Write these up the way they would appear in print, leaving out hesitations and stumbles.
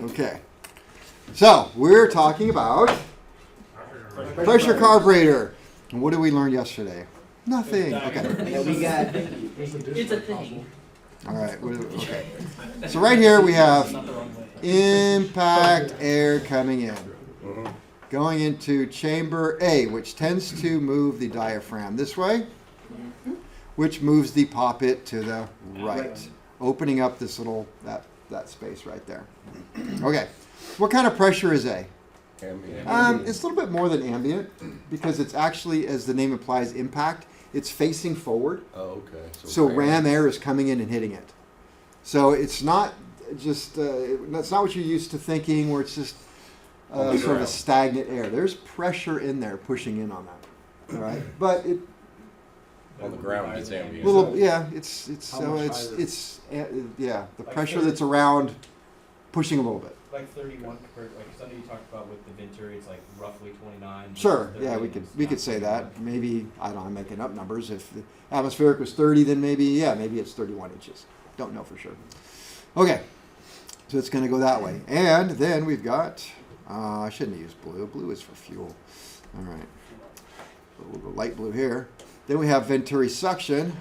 Okay. So, we're talking about pressure carburetor. And what did we learn yesterday? Nothing. Okay. Yeah, we got. It's a thing. All right. Okay. So right here we have impact air coming in, going into chamber A, which tends to move the diaphragm this way, which moves the poppet to the right, opening up this little that space right there. Okay. What kind of pressure is A? Ambient. It's a little bit more than ambient because it's actually, as the name implies, impact. It's facing forward. Oh, okay. So ram air is coming in and hitting it. So it's not just, that's not what you're used to thinking where it's just sort of a stagnant air. There's pressure in there pushing in on that. All right. But it, on the ground, it's ambient. little, yeah, it's the pressure that's around pushing a little bit. Like 31 compared, like something you talked about with the Venturi, it's like roughly 29. Sure, yeah, we could say that. Maybe, I don't know, I'm making up numbers. If the atmospheric was 30, then maybe it's 31 inches. Don't know for sure. Okay, so it's going to go that way. And then we've got, I shouldn't use blue. Blue is for fuel. All right, a little light blue here. Then we have Venturi suction.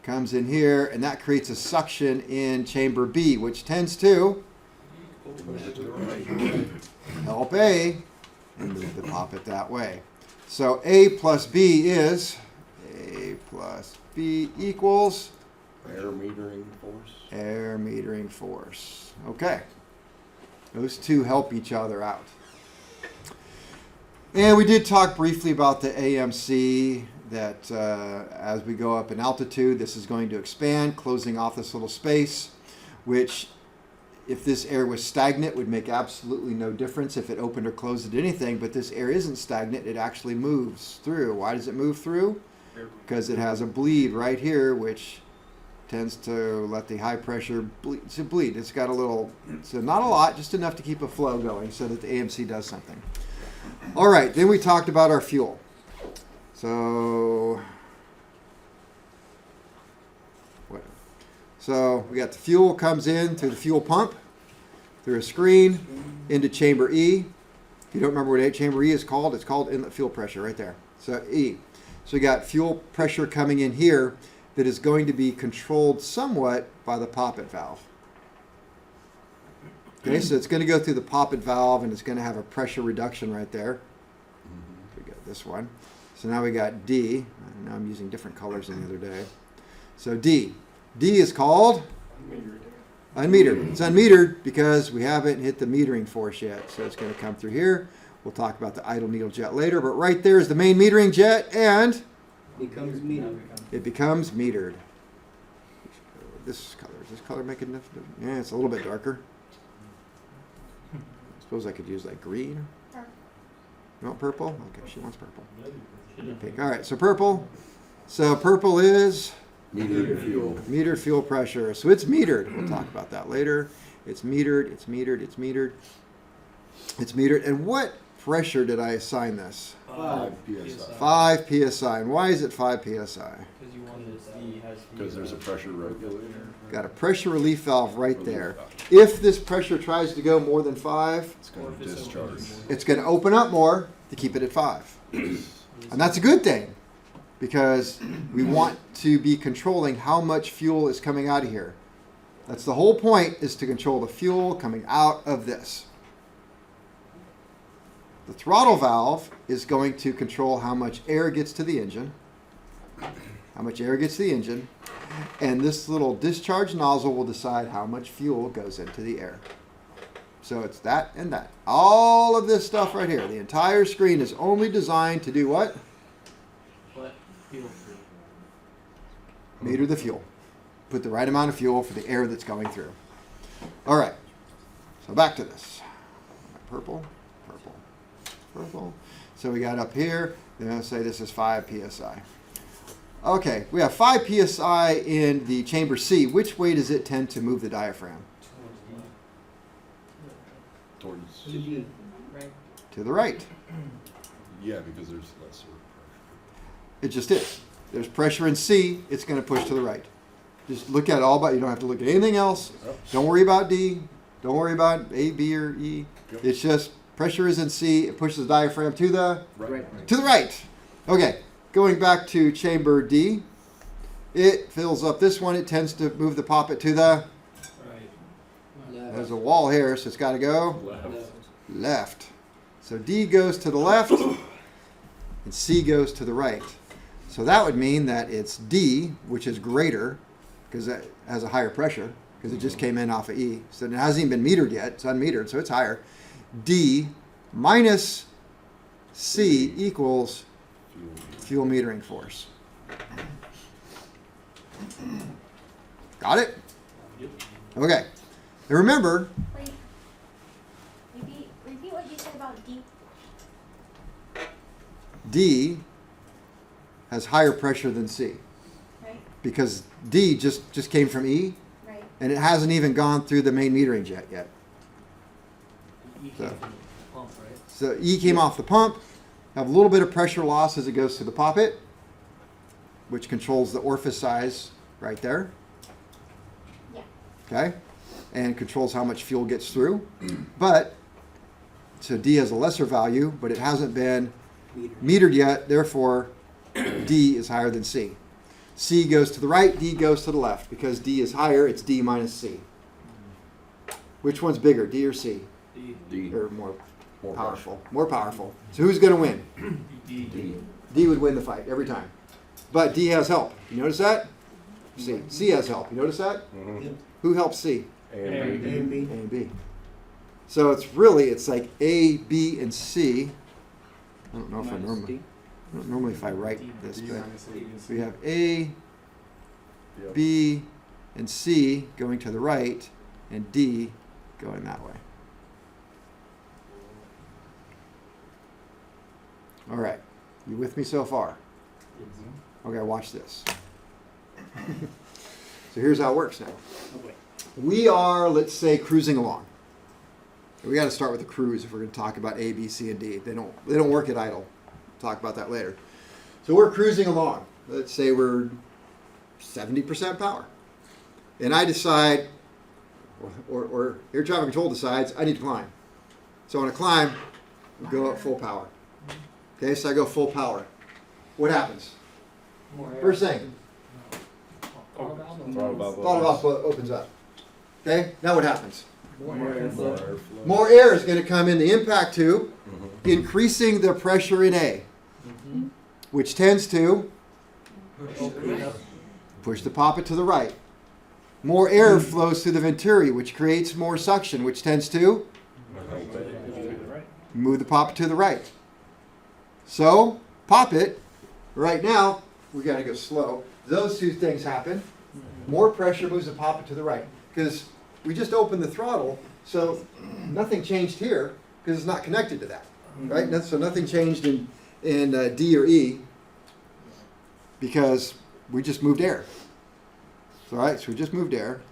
Comes in here, and that creates a suction in chamber B, which tends to help A and move the poppet that way. So A plus B is A plus B equals Air metering force. air metering force. Okay. Those two help each other out. And we did talk briefly about the AMC, that as we go up in altitude, this is going to expand, closing off this little space, which if this air was stagnant would make absolutely no difference if it opened or closed at anything, but this air isn't stagnant, it actually moves through. Why does it move through? Because it has a bleed right here, which tends to let the high pressure bleed. It's got a little, so not a lot, just enough to keep a flow going so that the AMC does something. All right, then we talked about our fuel. So we got the fuel comes in through the fuel pump, through a screen, into chamber E. If you don't remember what chamber E is called, it's called inlet fuel pressure right there. So E. So we got fuel pressure coming in here that is going to be controlled somewhat by the poppet valve. Okay, so it's going to go through the poppet valve and it's going to have a pressure reduction right there. We got this one. So now we got D. Now I'm using different colors than the other day. So D. D is called unmetered. It's unmetered because we haven't hit the metering force yet. So it's going to come through here. We'll talk about the idle needle jet later. But right there is the main metering jet, and it becomes metered. This color. Does this color make a difference? Yeah, it's a little bit darker. I suppose I could use like green. You want purple? Okay, she wants purple. Pink. All right, so purple. So purple is Metered fuel. Metered fuel pressure. So it's metered. We'll talk about that later. It's metered. It's metered. It's metered. It's metered. And what pressure did I assign this? 5 psi. 5 psi. And why is it 5 psi? Because you wanted Because there's a pressure regulator. Got a pressure relief valve right there. If this pressure tries to go more than 5, It's going to discharge. it's going to open up more to keep it at 5. And that's a good thing because we want to be controlling how much fuel is coming out of here. That's the whole point, is to control the fuel coming out of this. The throttle valve is going to control how much air gets to the engine. How much air gets to the engine. And this little discharge nozzle will decide how much fuel goes into the air. So it's that and that. All of this stuff right here, the entire screen is only designed to do what? What? Fuel. Meter the fuel. Put the right amount of fuel for the air that's going through. All right. So back to this. Purple, purple, purple. So we got up here, then I'll say this is 5 psi. Okay, we have 5 psi in the chamber C. Which way does it tend to move the diaphragm? Towards. To the right. Yeah, because there's lesser It just is. There's pressure in C, it's going to push to the right. Just look at all, but you don't have to look at anything else. Don't worry about D. Don't worry about A, B, or E. Yep. It's just pressure is in C. It pushes the diaphragm to the Right. to the right. Okay, going back to chamber D. It fills up this one. It tends to move the poppet to the. Right. There's a wall here, so it's got to go Left. left. So D goes to the left, and C goes to the right. So that would mean that it's D, which is greater, because it has a higher pressure, because it just came in off of E. So it hasn't even been metered yet. It's unmetered, so it's higher. D minus C equals fuel metering force. Got it? Okay. And remember, Wait. Repeat what you said about D. D has higher pressure than C, Right? because D just came from E, Right. and it hasn't even gone through the main metering jet yet. You came So- from the pump, right? So E came off the pump, have a little bit of pressure loss as it goes to the poppet, which controls the orifice size right there, Yeah. okay? And controls how much fuel gets through. But, so D has a lesser value, but it hasn't been metered yet, therefore D is higher than C. C goes to the right, D goes to the left. Because D is higher, it's D minus C. Which one's bigger, D or C? D. Or more More powerful? More powerful. So who's going to win? D. D would win the fight every time. But D has help. You notice that? C. C has help. You notice that? Mhm. Who helps C? And A and B. So it's like A, B, and C. I don't know if I don't normally if I write this, but we have A, Yep. B, and C going to the right, and D going that way. All right. You with me so far? Okay, watch this. So here's how it works now. We are, let's say, cruising along. We got to start with the cruise if we're going to talk about A, B, C, and D. They don't work at idle. Talk about that later. So we're cruising along. Let's say we're 70% power, and I decide, or air traffic control decides, I need to climb. So on a climb, we go at full power. Okay, so I go full power. What happens? More air. First thing, Throttle valve? Throttle valve throttle valve opens up. Okay, now what happens? More More air. airflow. More air is going to come in the impact tube, Mhm. increasing the pressure in A, Mm-hmm. which tends to Open it up. push the poppet to the right. More air flows through the venturi, which creates more suction, which tends to move the poppet to the right. So, poppet, right now, we got to go slow. Those two things happen. More pressure moves the poppet to the right, because we just opened the throttle, so nothing changed here, because it's not connected to that, right? So nothing changed in D or E, because we just moved air. All right, so we just moved air.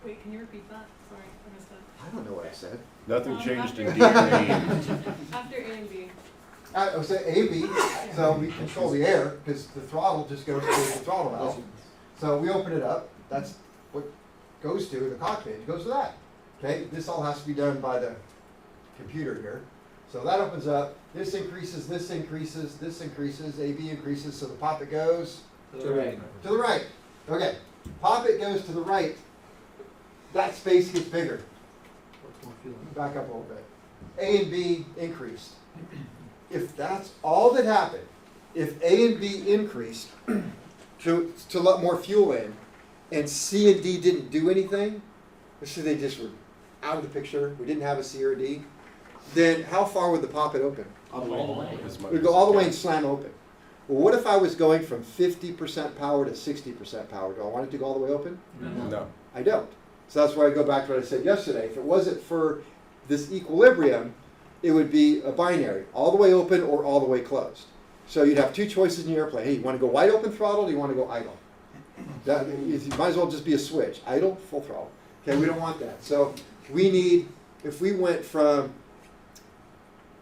Wait, can you repeat that? Sorry, I missed that. I don't know what I said. Nothing changed in after- D or E. After A and B. I was saying A, B, so we control the air, because the throttle just goes to the throttle valve. So we open it up, that's what goes to the cockpit, it goes to that. Okay, this all has to be done by the computer here. So that opens up, this increases, this increases, this increases, A, B increases, so the poppet goes To the right. to the right. Okay, poppet goes to the right, that space gets bigger. What's more fuel? Back up a little bit. A and B increased. If that's all that happened, if A and B increased to let more fuel in, and C and D didn't do anything, let's say they just were out of the picture, we didn't have a C or a D, then how far would the poppet open? All the way. As It much would as go all the way it and slam open. Well, what if I was going from 50% power to 60% power? Do I want it to go all the way open? can. No. I don't. So that's why I go back to what I said yesterday. If it wasn't for this equilibrium, it would be a binary, all the way open or all the way closed. So you'd have two choices in your airplane. Hey, you want to go wide open throttle or do you want to go idle? That, you might as well just be a switch. Idle, full throttle. Okay, we don't want that. So we need, if we went from,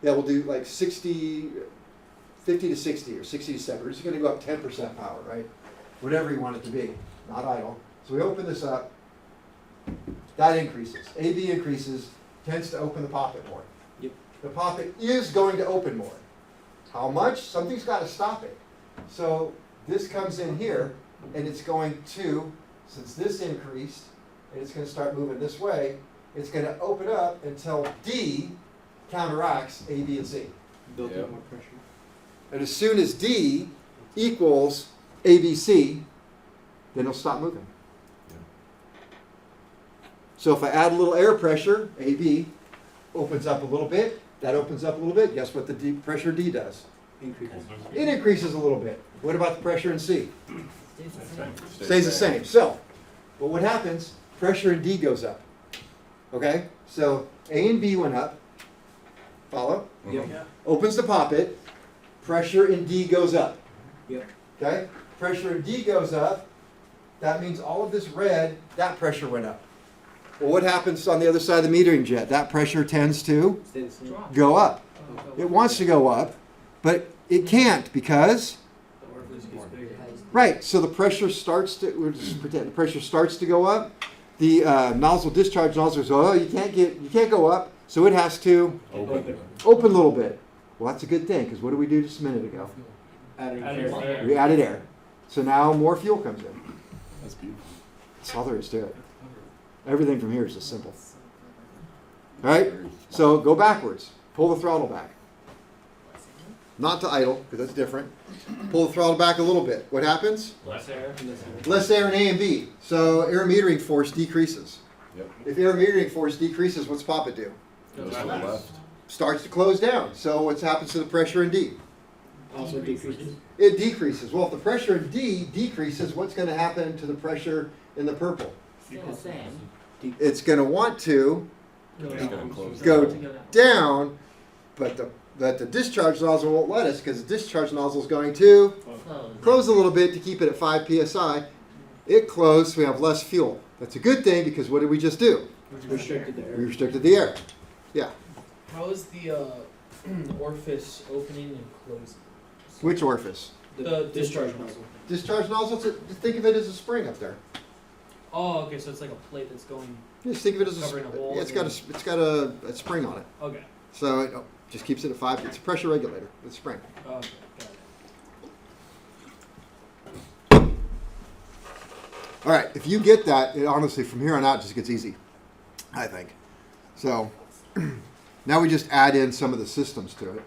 we'll do like 50 to 60 or 60 to 70. We're just going to go up 10% power, right? Whatever you want it to be, not idle. So we open this up, that increases. AB increases, tends to open the poppet more. Yep. The poppet is going to open more. How much? Something's got to stop it. So this comes in here, and it's going to, since this increased, and it's going to start moving this way, it's going to open up until D counteracts A, B, and C. Built Yeah. in more pressure. And as soon as D equals ABC, then it'll stop moving. So if I add a little air pressure, AB opens up a little bit, that opens up a little bit, guess what the pressure D does? Increases. It increases a little bit. What about the pressure in C? Same. Stays the same. So, but what happens? Pressure in D goes up. Okay? So A and B went up. Follow? Yep. Opens the poppet. Pressure in D goes up. Yep. Okay? Pressure in D goes up. That means all of this red, that pressure went up. Well, what happens on the other side of the metering jet? That pressure tends to Stay the same. go up. It wants to go up, but it can't because, The orifice gets bigger. right, so the pressure starts to, we'll just pretend, the pressure starts to go up. The nozzle discharge nozzle goes, oh, you can't go up, so it has to Open. open a little bit. Well, that's a good thing, because what did we do just a minute ago? Adding Adding air. air. We added air. So now more fuel comes in. That's beautiful. That's all there is to it. Everything from here is just simple. All right, so go backwards. Pull the throttle back. Not to idle, because that's different. Pull the throttle back a little bit. What happens? Less air. Less air in A and B. So air metering force decreases. Yep. If air metering force decreases, what's poppet do? Goes to the left. Starts to close down. So what happens to the pressure in D? Also decreases. It decreases. Well, if the pressure in D decreases, what's going to happen to the pressure in the purple? Still the same. It's going to want to It's gonna close go down. down, but the discharge nozzle won't let us because the discharge nozzle is going to Close. close a little bit to keep it at 5 psi. It closed, so we have less fuel. That's a good thing because what did we just do? Restricted the We air. restricted the air. Yeah. How is the orifice opening and closing? Which orifice? The discharge nozzle. Discharge nozzle, think of it as a spring up there. Oh, okay, so it's like a plate that's going. Just think of it as Covering a hole yeah, it's got a spring on it. Okay. So it just keeps it at 5. It's a pressure regulator with a spring. Okay, got it. All right, if you get that, it honestly, from here on out, just gets easy, I think. So now we just add in some of the systems to it.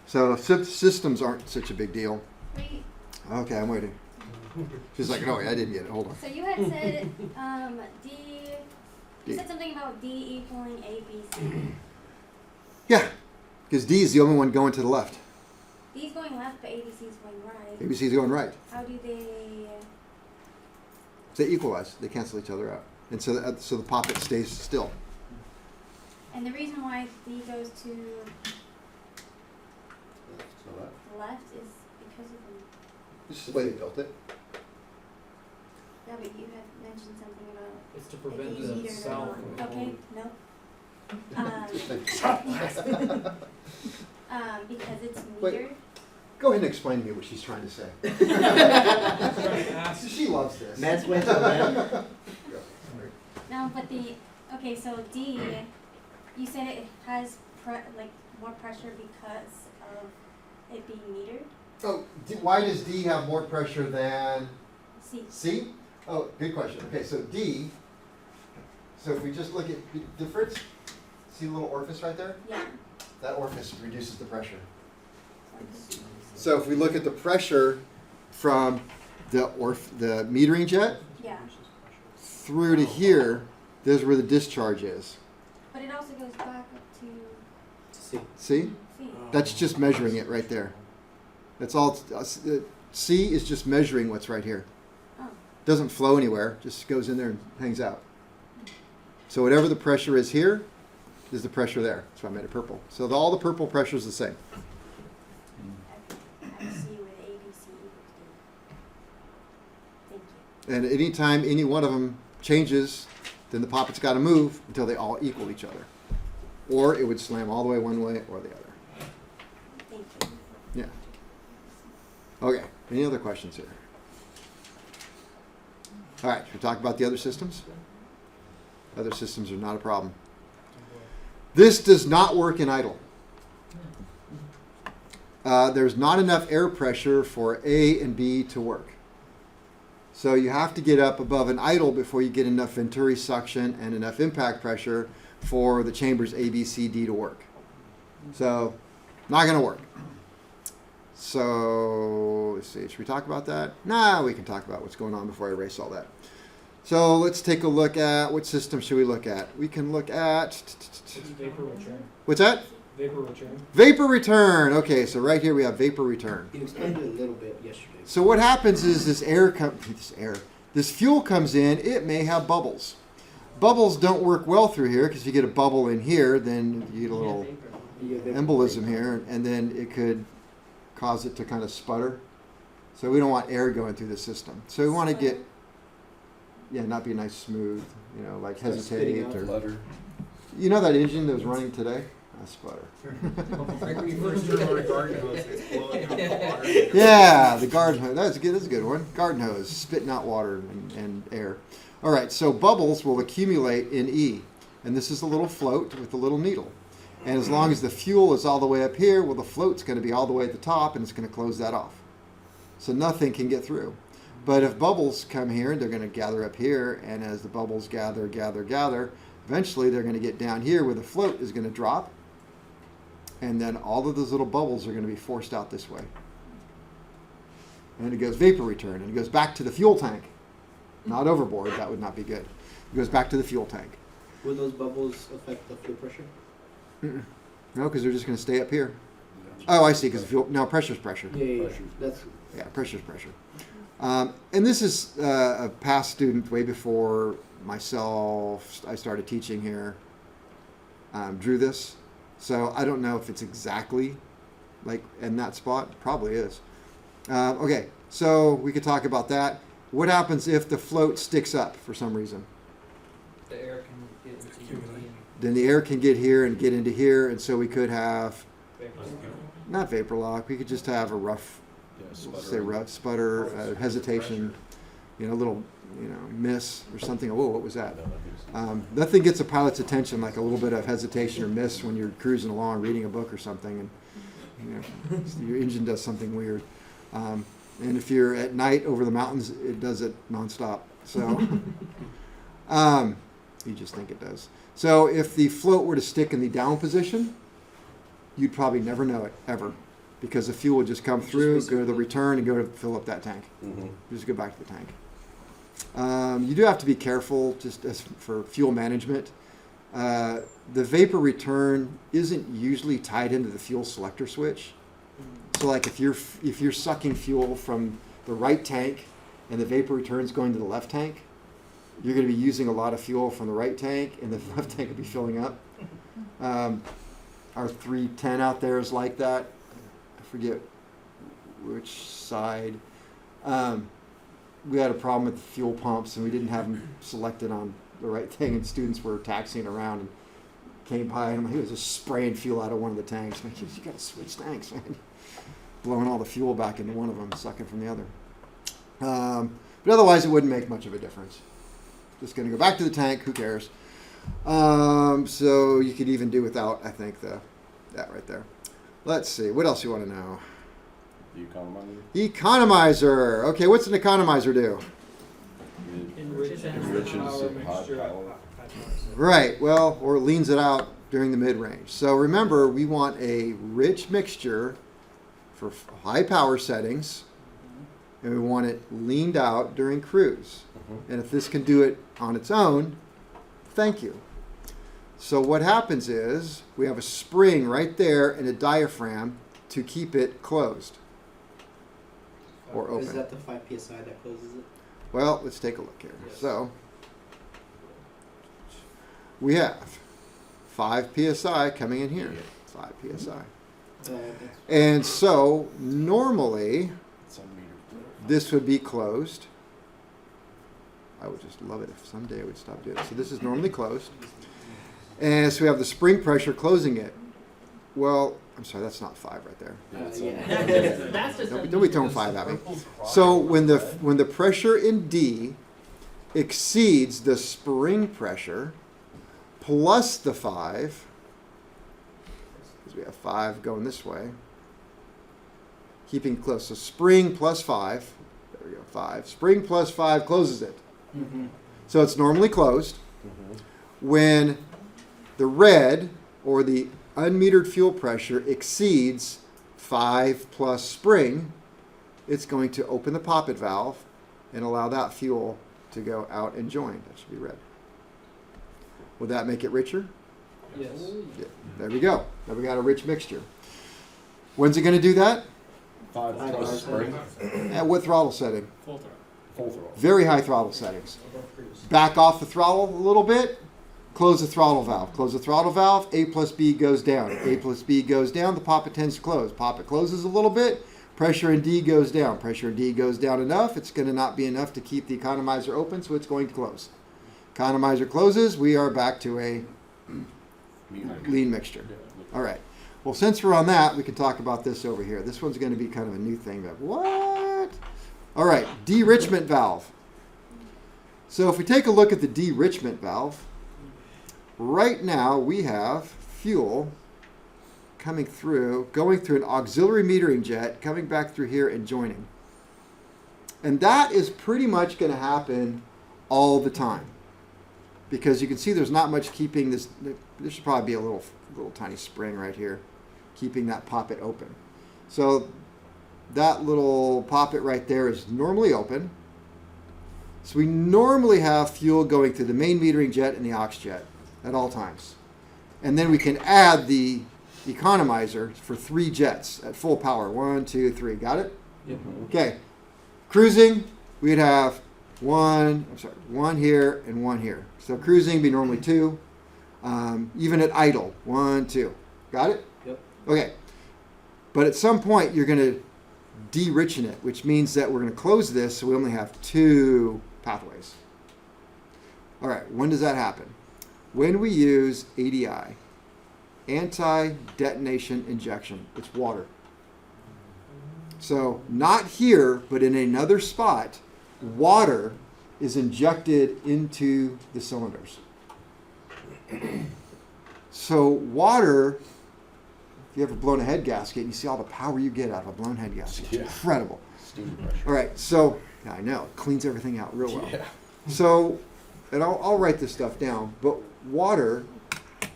So systems aren't such a big deal. Wait, Okay, I'm waiting. She's like, no, I didn't get it. Hold on. so you had said D. You D. said something about D equaling A, B, C. Yeah, because D is the only one going to the left. D's going left, but A, B, C is going right. ABC is going right. How do they? They equalize. They cancel each other out. And so the poppet stays still. And the reason why D goes to So that- the left is because of the. This is the way they built it. Yeah, but you had mentioned something about. It's to the prevent D the meter south. going- Okay, no. Because it's Wait. metered. Go ahead and explain to me what she's trying to say. She loves this. Matt's way to the left. No, but okay, so D, you said it has more pressure because of it being metered. Oh, why does D have more pressure than C. C? Oh, good question. Okay, so D, so if we just look at the difference, see the little orifice right there? Yeah. That orifice reduces the pressure. So So if we look at the pressure from the metering jet yeah, through to here, there's where the discharge is. but it also goes back up to See. See? C. That's just measuring it right there. That's all. C is just measuring what's right here. Oh, Doesn't flow anywhere, just goes in there and hangs out. So whatever the pressure is here is the pressure there. That's why I made it purple. So all the purple pressure is the same. I see where the A, B, C equals D. Thank you. And anytime any one of them changes, then the poppet's got to move until they all equal each other. Or it would slam all the way one way or the other. Thank you. Yeah. Okay. Any other questions here? All right. Should we talk about the other systems? Other systems are not a problem. This does not work in idle. There's not enough air pressure for A and B to work. So you have to get up above an idle before you get enough venturi suction and enough impact pressure for the chambers A, B, C, D to work. So, not going to work. So, let's see, should we talk about that? Nah, we can talk about what's going on before I erase all that. So, let's take a look at, what system should we look at? We can look at, It's vapor return. what's that? Vapor return. Vapor return. Okay, so right here we have vapor return. You explained it a little bit yesterday. So what happens is this fuel comes in, it may have bubbles. Bubbles don't work well through here because if you get a bubble in here, then you get a little You have embolism here, and then it could cause it to kind of sputter. So we don't want air going through the system. So we want to get, not be nice smooth, like Start hesitate spitting out. or, Letter. you know that engine that was running today? A sputter. Like when you first turn on a garden hose, it's blowing out the water. Yeah, the garden hose. That's good. That's a good one. Garden hose, spitting out water and air. All right, so bubbles will accumulate in E, and this is a little float with a little needle. And as long as the fuel is all the way up here, well, the float's going to be all the way at the top, and it's going to close that off. So nothing can get through. But if bubbles come here, they're going to gather up here, and as the bubbles gather, eventually they're going to get down here where the float is going to drop, and then all of those little bubbles are going to be forced out this way. And then it goes vapor return, and it goes back to the fuel tank. Not overboard, that would not be good. It goes back to the fuel tank. Will those bubbles affect the fuel pressure? Mm-mm. No, because they're just going to stay up here. Oh, I see, because fuel, no, pressure's pressure. Yeah. That's Yeah, pressure's pressure. And this is a past student way before myself, I started teaching here, drew this. So I don't know if it's exactly like in that spot. Probably is. Okay, so we could talk about that. What happens if the float sticks up for some reason? The air can get into UV and Then the air can get here and get into here, and so we could have, vapor. not vapor lock, we could just have a rough, let's say rough sputter, hesitation, a little, miss or something. Oh, what was that? Nothing gets a pilot's attention like a little bit of hesitation or miss when you're cruising along reading a book or something, and your engine does something weird. And if you're at night over the mountains, it does it nonstop. So you just think it does. So if the float were to stick in the down position, you'd probably never know it ever, because the fuel would just come through, go to the return, and go to fill up that tank. Mm-hmm. Just go back to the tank. You do have to be careful just as for fuel management. The vapor return isn't usually tied into the fuel selector switch. So like if you're sucking fuel from the right tank and the vapor return is going to the left tank, you're going to be using a lot of fuel from the right tank, and the left tank will be filling up. Our 310 out there is like that. I forget which side. We had a problem with the fuel pumps, and we didn't have them selected on the right thing, and students were taxiing around and came by, and he was just spraying fuel out of one of the tanks. I'm like, you got to switch tanks, man. Blowing all the fuel back into one of them, sucking from the other. But otherwise, it wouldn't make much of a difference. Just going to go back to the tank. Who cares? So you could even do without, I think, that right there. Let's see. What else you want to know? The economizer. Economizer. Okay, what's an economizer do? Enriches Enriches power it, hot mixture. power. Right. Well, or it leans it out during the mid-range. So remember, we want a rich mixture for high power settings, and we want it leaned out during cruise. And if this can do it on its own, thank you. So what happens is we have a spring right there and a diaphragm to keep it closed or open. Is that the 5 psi that closes it? Well, let's take a look here. Yes. So we have 5 psi coming in here. 5 psi. And so normally this would be closed. I would just love it if someday I would stop doing it. So this is normally closed. And so we have the spring pressure closing it. Well, I'm sorry, that's not 5 right there. That's just Don't be throwing 5 at me. So when the pressure in D exceeds the spring pressure, plus the 5, because we have 5 going this way, keeping close. So spring plus 5, there we go, 5. Spring plus 5 closes it. Mm-hmm. So it's normally closed. When the red, or the unmetered fuel pressure, exceeds 5 plus spring, it's going to open the poppet valve and allow that fuel to go out and join. That should be red. Will that make it richer? Yes. Yeah. There we go. Now we got a rich mixture. When's it going to do that? 5 plus spring, At what throttle setting? Full throttle. full throttle. Very high throttle settings. Above cruise. Back off the throttle a little bit. Close the throttle valve. Close the throttle valve. A plus B goes down. A plus B goes down. The poppet tends to close. Poppet closes a little bit. Pressure in D goes down. Pressure in D goes down enough. It's going to not be enough to keep the economizer open, so it's going to close. Economizer closes. We are back to a lean mixture. All right. Well, since we're on that, we can talk about this over here. This one's going to be kind of a new thing. But what? All right. De-richment valve. So if we take a look at the de-richment valve, right now we have fuel coming through, going through an auxiliary metering jet, coming back through here and joining. And that is pretty much going to happen all the time. Because you can see there's not much keeping this. There should probably be a little tiny spring right here, keeping that poppet open. So that little poppet right there is normally open. So we normally have fuel going through the main metering jet and the aux jet at all times. And then we can add the economizer for 3 jets at full power. 1, 2, 3. Got it? Yep. Okay. Cruising, we'd have one here and 1 here. So cruising would be normally 2. Even at idle, 1, 2. Got it? Yep. Okay. But at some point, you're going to de-richen it, which means that we're going to close this so we only have 2 pathways. All right. When does that happen? When we use ADI, anti-detonation injection. It's water. So not here, but in another spot, water is injected into the cylinders. So water, if you ever blown a head gasket, you see all the power you get out of a blown head gasket. It's Yeah. incredible. Steam pressure. All right, so yeah, I know, it cleans everything out real well. Yeah. So, and I'll write this stuff down, but water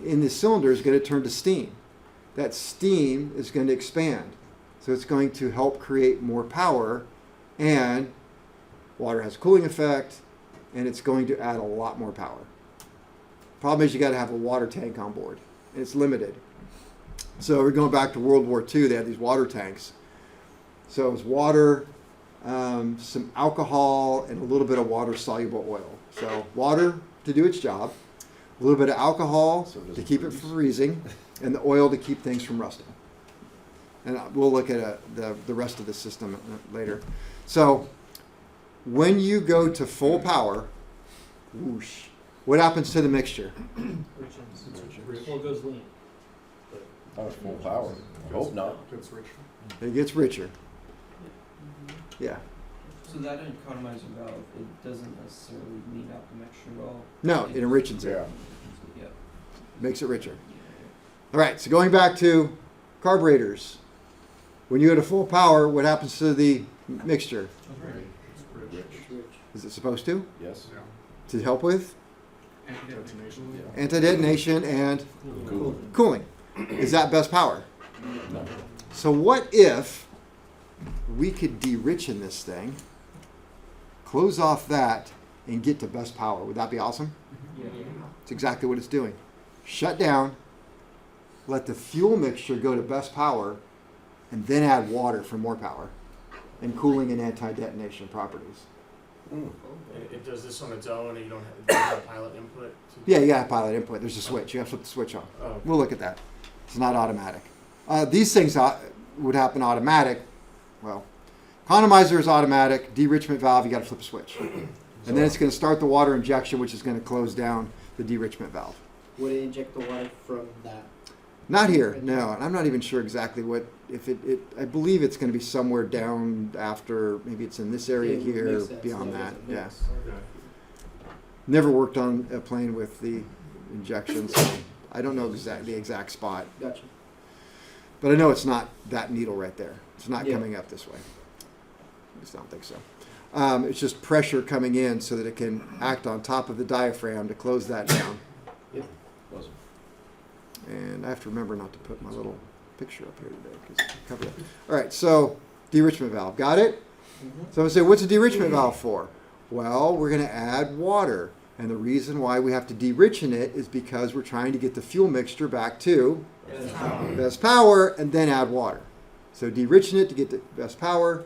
in the cylinder is going to turn to steam. That steam is going to expand. So it's going to help create more power, and water has a cooling effect, and it's going to add a lot more power. Problem is you got to have a water tank on board, and it's limited. So we're going back to World War II. They had these water tanks. So it was water, some alcohol, and a little bit of water-soluble oil. So water to do its job, a little bit of alcohol So it to doesn't keep it freeze. from freezing, and the oil to keep things from rusting. And we'll look at the rest of the system later. So when you go to full power, whoosh, what happens to the mixture? Richens. Well, it goes lean. Oh, it's full power. I hope not. It's rich. It gets richer. Yeah. So that economizer valve, it doesn't necessarily lean out the mixture at all? No, it enriches it. Yeah. Yeah. Makes it richer. All right, so going back to carburetors. When you go to full power, what happens to the mixture? It's rich. Is it supposed to? Yes. Yeah. To help with Detonation. Yeah. anti-detonation and Cool. cooling. Is that best power? No. So what if we could de-richen this thing, close off that, and get to best power? Would that be awesome? Yeah. It's exactly what it's doing. Shut down, let the fuel mixture go to best power, and then add water for more power and cooling and anti-detonation properties. Mm. It does this on its own, and you don't have pilot input? Yeah, you got pilot input. There's a switch. You have to flip the switch on. Oh, We'll look at that. It's not automatic. These things would happen automatic. Well, economizer is automatic. De-richment valve, you got to flip a switch. And then it's going to start the water injection, which is going to close down the de-richment valve. Would it inject the water from that? Not here, no. And I'm not even sure exactly what, if I believe it's going to be somewhere down after, maybe it's in this area It would here, make sense, beyond yeah, that. it's a Yeah. mix. okay. Never worked on a plane with the injection, so I don't know the exact spot. Gotcha. But I know it's not that needle right there. It's not Yeah. coming up this way. At least I don't think so. It's just pressure coming in so that it can act on top of the diaphragm to close that down. Wasn't. And I have to remember not to put my little picture up here today because cover it. All right, so de-enrichment valve. Got it? So I say, what's a de-enrichment valve for? Well, we're going to add water. And the reason why we have to de-enrichen it is because we're trying to get the fuel mixture back to best power and then add water. So de-enrichen it to get the best power,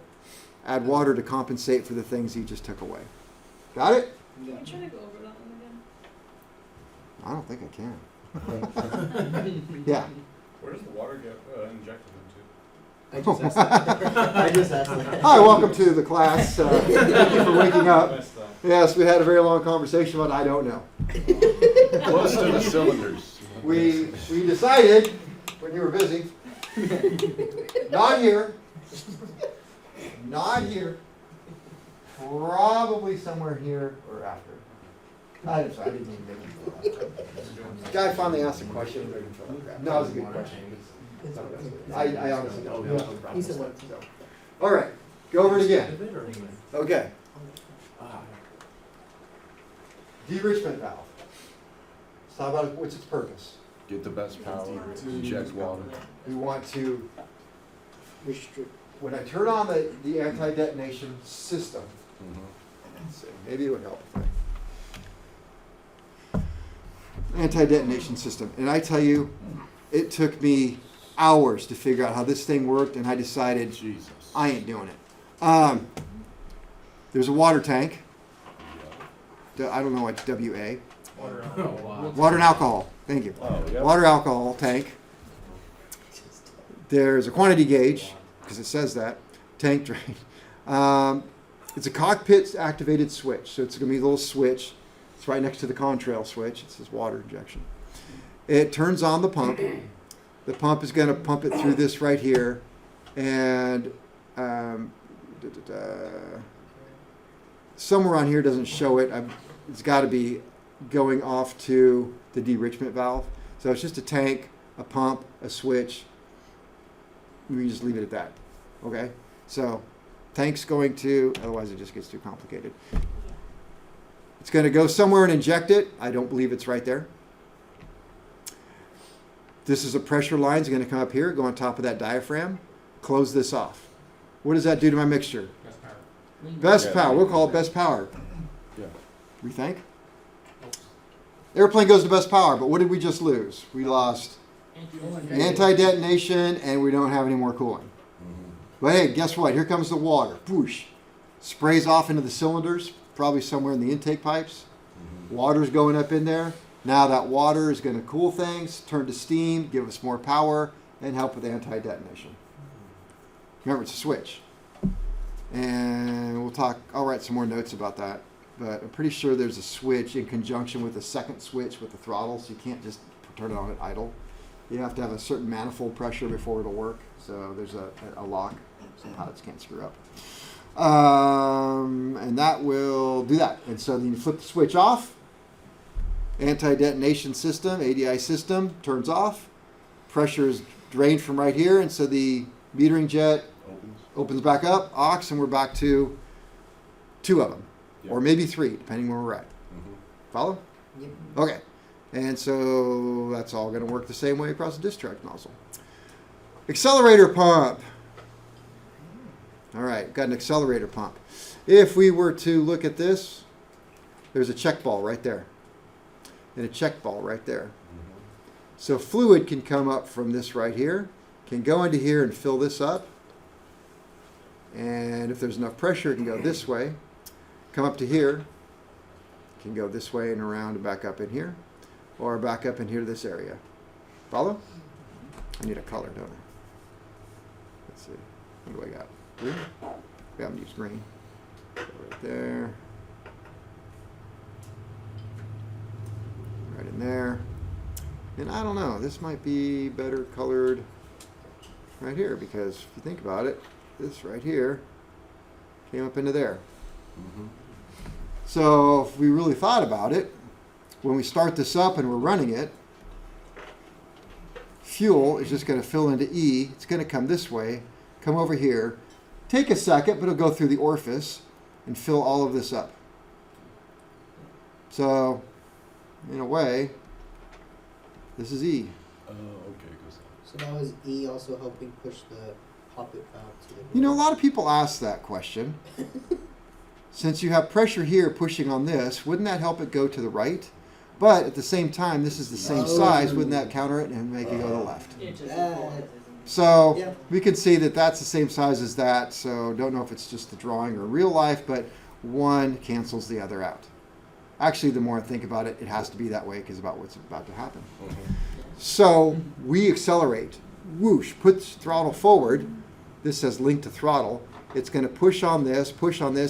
add water to compensate for the things you just took away. Got it? Can you try to go over that one again? I don't think I can. Yeah. Where does the water get injected into? I just asked that. I just asked that. Hi, welcome to the class. Thank you for waking up. Messed up. Yes, we had a very long conversation about I don't know. Close to the cylinders. We decided when you were busy, not here, not here, probably somewhere here or after. I didn't even think of that. Guy finally asked a question. No, it was a good question. I honestly don't know. He said what? All right, go over it again. Okay. De-enrichment valve. Let's talk about what's its purpose. Get the best power, inject water. We want to, Restrict. when I turn on the anti-detonation system, let's see, maybe it would help if I... Anti-detonation system. And I tell you, it took me hours to figure out how this thing worked, and I decided Jesus. I ain't doing it. There's a water tank. I don't know what WA. Water and alcohol. Thank you. Oh, yep. Water alcohol tank. There's a quantity gauge, because it says that. Tank drain. It's a cockpit activated switch. So it's going to be a little switch. It's right next to the contrail switch. It says water injection. It turns on the pump. The pump is going to pump it through this right here. And somewhere on here doesn't show it. It's got to be going off to the de-enrichment valve. So it's just a tank, a pump, a switch. We just leave it at that. Okay? So tank's going to, otherwise it just gets too complicated. It's going to go somewhere and inject it. I don't believe it's right there. This is a pressure line. It's going to come up here, go on top of that diaphragm, close this off. What does that do to my mixture? Best Yeah. power. We'll call it best power. Yeah. We think? Airplane goes to best power, but what did we just lose? We lost anti-detonation, and we don't have any more cooling. But hey, guess what? Here comes the water. Whoosh. Sprays off into the cylinders, probably somewhere in the intake pipes. Water's going up in there. Now that water is going to cool things, turn to steam, give us more power, and help with anti-detonation. Remember, it's a switch. And we'll talk, I'll write some more notes about that. But I'm pretty sure there's a switch in conjunction with a second switch with the throttle, so you can't just turn it on at idle. You have to have a certain manifold pressure before it'll work. So there's a lock, so pilots can't screw up. And that will do that. And so then you flip the switch off. Anti-detonation system, ADI system, turns off. Pressure is drained from right here, and so the metering jet opens back up, aux, and we're back to 2 of them. Yep. Or maybe 3, depending where we're at. Follow? Yep. Okay. And so that's all going to work the same way across the discharge nozzle. Accelerator pump. All right, got an accelerator pump. If we were to look at this, there's a check ball right there. And a check ball right there. So fluid can come up from this right here, can go into here and fill this up. And if there's enough pressure, it can go this way, come up to here, can go this way and around and back up in here, or back up in here to this area. Follow? I need a color, don't I? Let's see. What do I got? Green? We haven't used green. Go right there. Right in there. And I don't know, this might be better colored right here, because if you think about it, this right here came up into there. So if we really thought about it, when we start this up and we're running it, fuel is just going to fill into E. It's going to come this way, come over here, take a second, but it'll go through the orifice and fill all of this up. So, in a way, this is E. Oh, okay, goes So now is E also helping push the poppet valve to the You know, a lot of people ask that question. Since you have pressure here pushing on this, wouldn't that help it go to the right? But at the same time, this is the same size. Wouldn't that counter it and make it go to the left? It just That- equalizes. So Yeah. we can see that that's the same size as that. So don't know if it's just the drawing or real life, but one cancels the other out. Actually, the more I think about it, it has to be that way because about what's about to happen. So we accelerate. Whoosh, put throttle forward. This says link to throttle. It's going to push on this,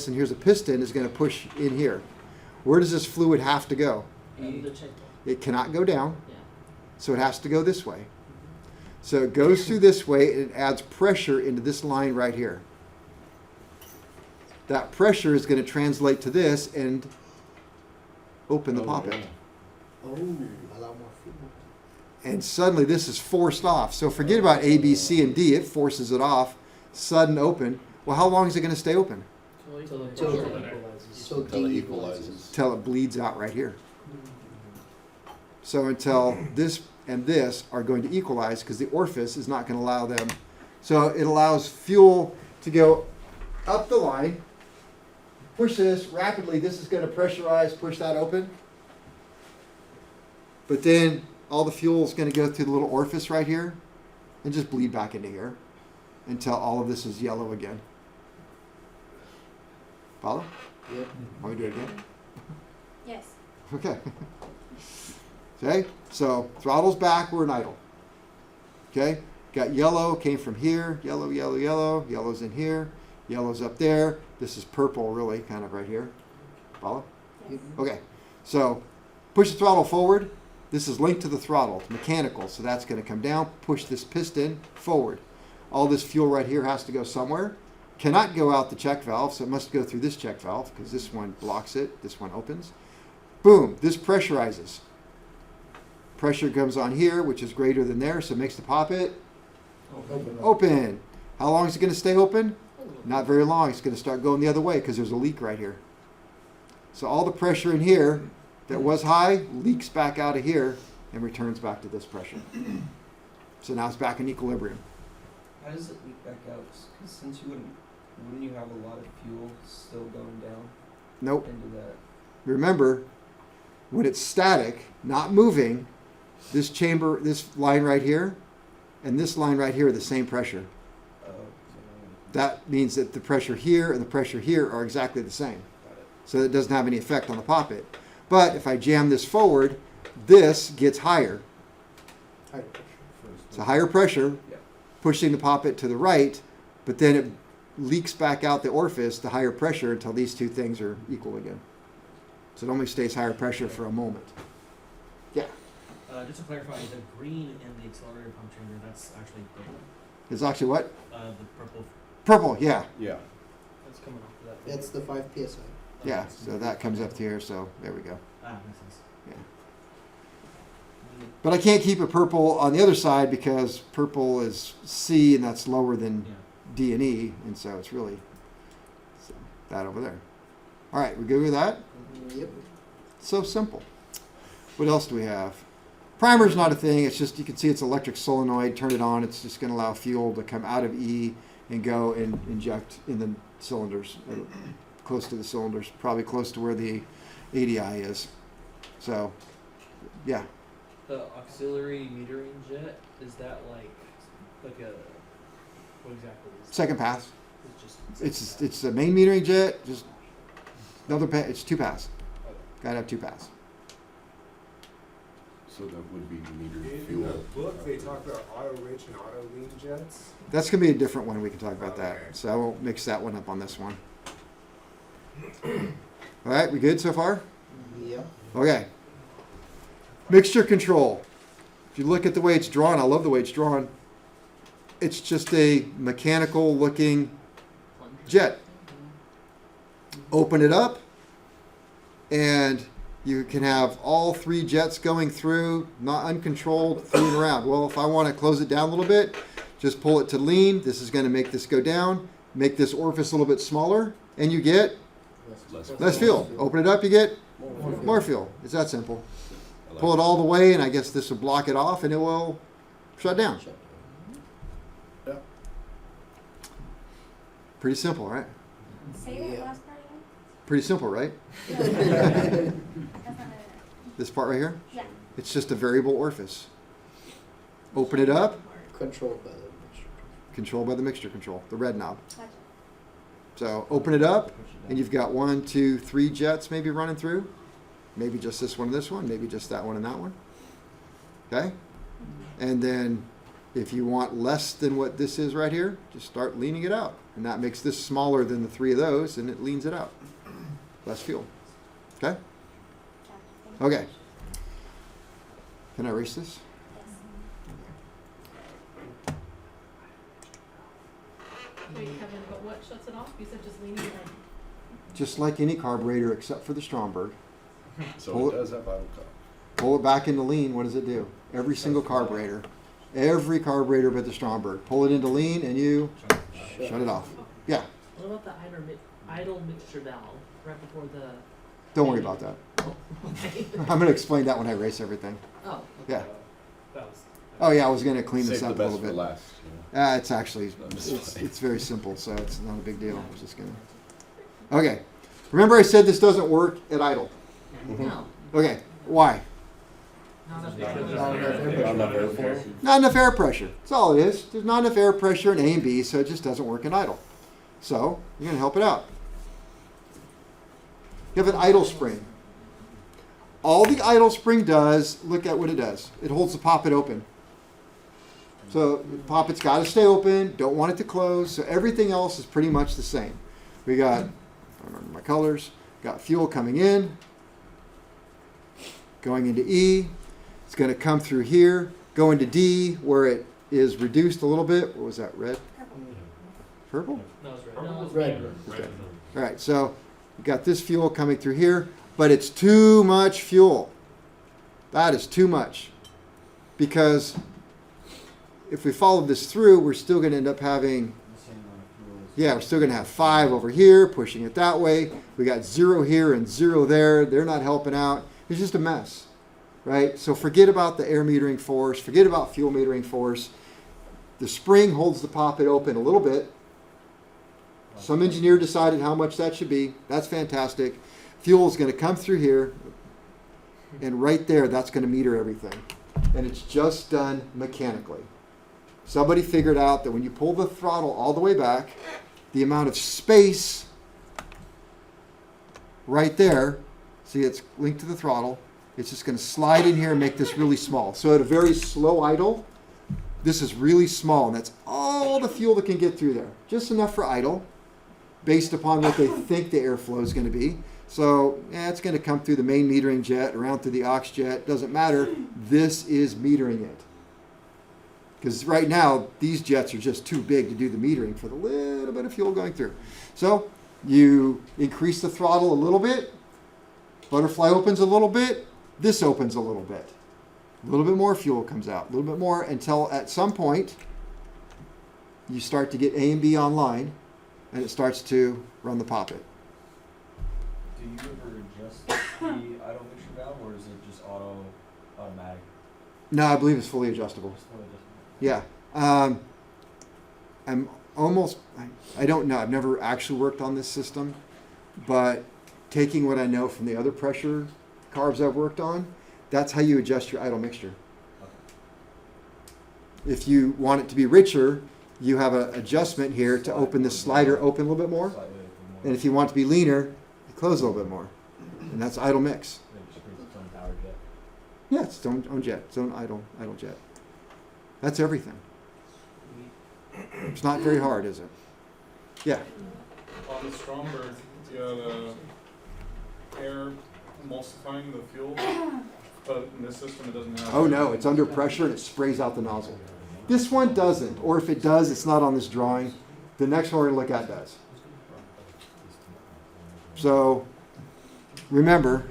and here's a piston is going to push in here. Where does this fluid have to go? And the check. It cannot go down, Yeah. so it has to go this way. So it goes through this way, and it adds pressure into this line right here. That pressure is going to translate to this and open the poppet. Oh, a lot more fuel. And suddenly this is forced off. So forget about A, B, C, and D. It forces it off. Sudden open. Well, how long is it going to stay open? Till it Till it equalizes. So Until it D equalizes. Until it bleeds out right here. So until this and this are going to equalize because the orifice is not going to allow them. So it allows fuel to go up the line, push this rapidly. This is going to pressurize, push that open. But then all the fuel is going to go through the little orifice right here and just bleed back into here until all of this is yellow again. Follow? Yep. Want me to do it again? Yes. Okay. Okay, so throttle's back, we're in idle. Okay, got yellow, came from here, yellow, yellow, yellow, yellow's in here, yellow's up there. This is purple, really, kind of right here. Follow? Yes. Okay, so push the throttle forward. This is linked to the throttle, it's mechanical, so that's going to come down, push this piston forward. All this fuel right here has to go somewhere. Cannot go out the check valve, so it must go through this check valve because this one blocks it, this one opens. Boom, this pressurizes. Pressure comes on here, which is greater than there, so it makes the poppet Open up. open. How long is it going to stay open? Not very long. It's going to start going the other way because there's a leak right here. So all the pressure in here that was high leaks back out of here and returns back to this pressure. So now it's back in equilibrium. How does it leak back out? Because since wouldn't you have a lot of fuel still going down Nope. into that? Remember, when it's static, not moving, this chamber, this line right here, and this line right here are the same pressure. So, That means that the pressure here and the pressure here are exactly the same. got it. So it doesn't have any effect on the poppet. But if I jam this forward, this gets higher. High pressure. It's a higher pressure, Yeah. pushing the poppet to the right, but then it leaks back out the orifice to higher pressure until these two things are equal again. So it only stays higher pressure for a moment. Yeah, Just to clarify, the green in the accelerator pump chamber, that's actually purple. it's actually what? The purple. Purple, yeah. Yeah. That's coming off of that. That's the 5 PSI. Yeah, so that comes up to here, so there we go. Makes sense. Yeah. But I can't keep it purple on the other side because purple is C and that's lower than Yeah. D and E, and so it's really so that over there. All right, we good with that? Yep. So simple. What else do we have? Primer's not a thing. It's just, you can see it's electric solenoid. Turn it on. It's just going to allow fuel to come out of E and go and inject in the cylinders, close to the cylinders, probably close to where the ADI is. So, yeah. The auxiliary metering jet, is that like a, what exactly is it? Second pass. It's just. It's a main metering jet. Just another pass. It's two pass. Got to have two pass. So that would be metered In the fuel. book, they talk about auto rich and auto lean jets. That's going to be a different one. We can talk about that. Okay. So I won't mix that one up on this one. All right, we good so far? Yep. Okay. Mixture control. If you look at the way it's drawn, I love the way it's drawn. It's just a mechanical looking jet. Open it up, and You can have all 3 jets going through, not uncontrolled, through and around. Well, if I want to close it down a little bit, just pull it to lean. This is going to make this go down, make this orifice a little bit smaller, and you get less fuel. Open it up, you get more fuel. It's that simple. I like Pull it all the way, and I guess this will block it off, and it will shut down. Pretty simple, right? Say that Yeah. last part again? Pretty simple, right? No. That's not This part right here, yeah. it's just a variable orifice. Open it up, Controlled by the mixture. controlled by the mixture control, the red knob. Gotcha. So open it up, and you've got 1, 2, 3 jets maybe running through. Maybe just this one and this one, maybe just that one and that one. Okay? And then if you want less than what this is right here, just start leaning it out. And that makes this smaller than the 3 of those, and it leans it out. Less fuel. Okay? Gotcha. Thank you. Okay. Can I erase this? Yes. Wait, Kevin, but what shuts it off? You said just leaning it in. Just like any carburetor except for the Stromberg. So Pull it it- does have idle car. Pull it back into lean, what does it do? Every single carburetor. Every carburetor but the Stromberg. Pull it into lean and you shut it off. Yeah, What about the idle mixture valve right before the? don't worry about that. Okay. I'm going to explain that when I erase everything. Oh. Okay. Yeah. That was. Oh yeah, I was going to clean this Save up the a best little for bit. last. You know. It's actually, I'm just it's playing. very simple, so it's not a big deal. I'm just going to. Okay. Remember I said this doesn't work at idle. No. Okay, why? Not enough Not air. Not enough airflow. Not enough air pressure. That's all it is. There's not enough air pressure in A and B, so it just doesn't work in idle. So you're going to help it out. You have an idle spring. All the idle spring does, look at what it does. It holds the poppet open. So the poppet's got to stay open. Don't want it to close. So everything else is pretty much the same. We got, I remember my colors, got fuel coming in, going into E. It's going to come through here, go into D where it is reduced a little bit. What was that, red? Purple? No, it's red. No, it's Red. Okay. All right, so you got this fuel coming through here, but it's too much fuel. That is too much. Because if we follow this through, we're still going to end up having, yeah, we're still going to have 5 over here, pushing it that way. We got 0 here and 0 there. They're not helping out. It's just a mess, right? So forget about the air metering force. Forget about fuel metering force. The spring holds the poppet open a little bit. Some engineer decided how much that should be. That's fantastic. Fuel is going to come through here, and right there, that's going to meter everything. And it's just done mechanically. Somebody figured out that when you pull the throttle all the way back, the amount of space right there, see it's linked to the throttle, it's just going to slide in here and make this really small. So at a very slow idle, this is really small, and that's all the fuel that can get through there. Just enough for idle, based upon what they think the airflow is going to be. So it's going to come through the main metering jet, around through the aux jet, doesn't matter. This is metering it. Because right now, these jets are just too big to do the metering for the little bit of fuel going through. So you increase the throttle a little bit, butterfly opens a little bit, this opens a little bit. A little bit more fuel comes out, a little bit more, until at some point, you start to get A and B online, and it starts to run the poppet. Do you ever adjust the idle mixture valve, or is it just automatic? No, I believe it's fully adjustable. Just fully adjustable? Yeah. I'm almost, I don't know, I've never actually worked on this system, but taking what I know from the other pressure carbs I've worked on, that's how you adjust your idle mixture. If you want it to be richer, you have an adjustment here to open the slider open a little bit more. Slightly open more. And if you want it to be leaner, you close a little bit more. And that's idle mix. Then it just creates its own power jet. Yeah, it's its own jet, its own idle jet. That's everything. It's not very hard, is it? Yeah. On the Stromberg, you got air emulsifying the fuel, but in this system it doesn't have. Oh no, it's under pressure and it sprays out the nozzle. This one doesn't, or if it does, it's not on this drawing. The next one we're going to look at does. So remember,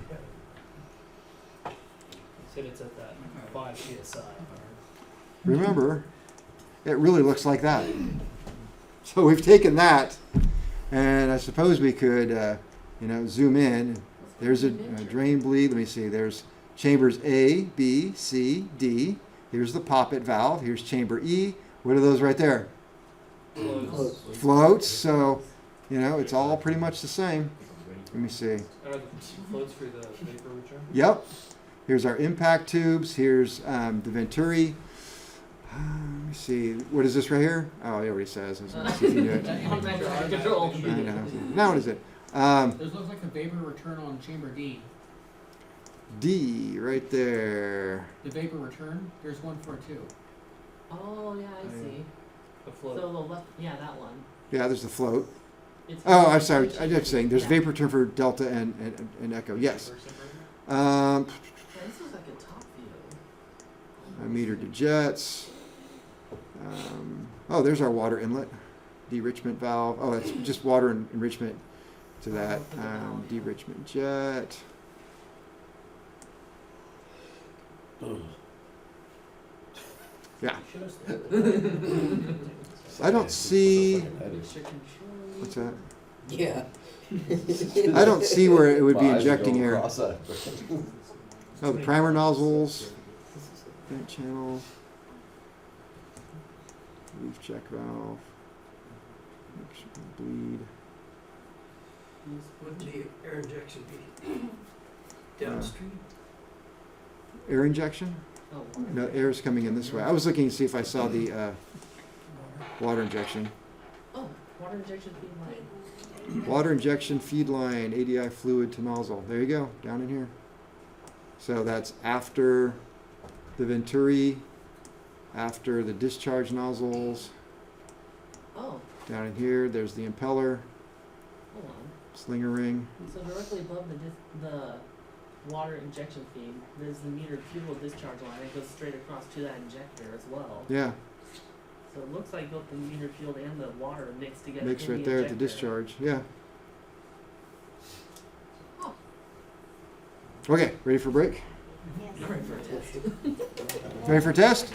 And it's at that 5 psi. Remember, it really looks like that. So we've taken that, and I suppose we could, zoom in. There's a drain bleed. Let me see. There's chambers A, B, C, D. Here's the poppet valve. Here's chamber E. What are those right there? Floats. Floats. So, it's all pretty much the same. Let me see. Are the floats for the vapor return? Yep. Here's our impact tubes. Here's the venturi. Let me see. What is this right here? Oh, it already says. I was gonna see if you do it. Control. I know. Now what is it? This looks like the vapor return on chamber D. D right there. The vapor return, there's one for it too. Oh yeah, I see. The So float. the left, yeah, that one. Yeah, there's the float. It's Oh, I'm sorry. I'm just saying. There's Yeah. vapor return for delta and echo. Yes. Yeah, this looks like a top view. Meter to jets. There's our water inlet. De-richment valve. Oh, that's just water enrichment to that. For the valve. De-richment jet. Yeah. I don't see. What's that? Yeah. I don't see where it would be My eyes are injecting going air. cross-eyed. Oh, the primer nozzles. Vent channel. Leaf check valve. Bleed. Would the air injection be downstream? Air injection? Oh, No, air's coming in this way. I was looking to see if I saw the water injection. oh, water injection being like. Water injection feed line, ADI fluid to nozzle. There you go, down in here. So that's after the venturi, after the discharge nozzles. Oh, Down in here, there's the impeller, hold on. slinger ring. So directly above the water injection feed, there's the metered fuel discharge line. It goes straight across to that injector as well. Yeah, So it looks like both the metered fuel and the water mixed together. mix in right the there at the injector. discharge. Yeah. Oh. Okay, ready for break? Yes. I'm ready for a test. Ready for test?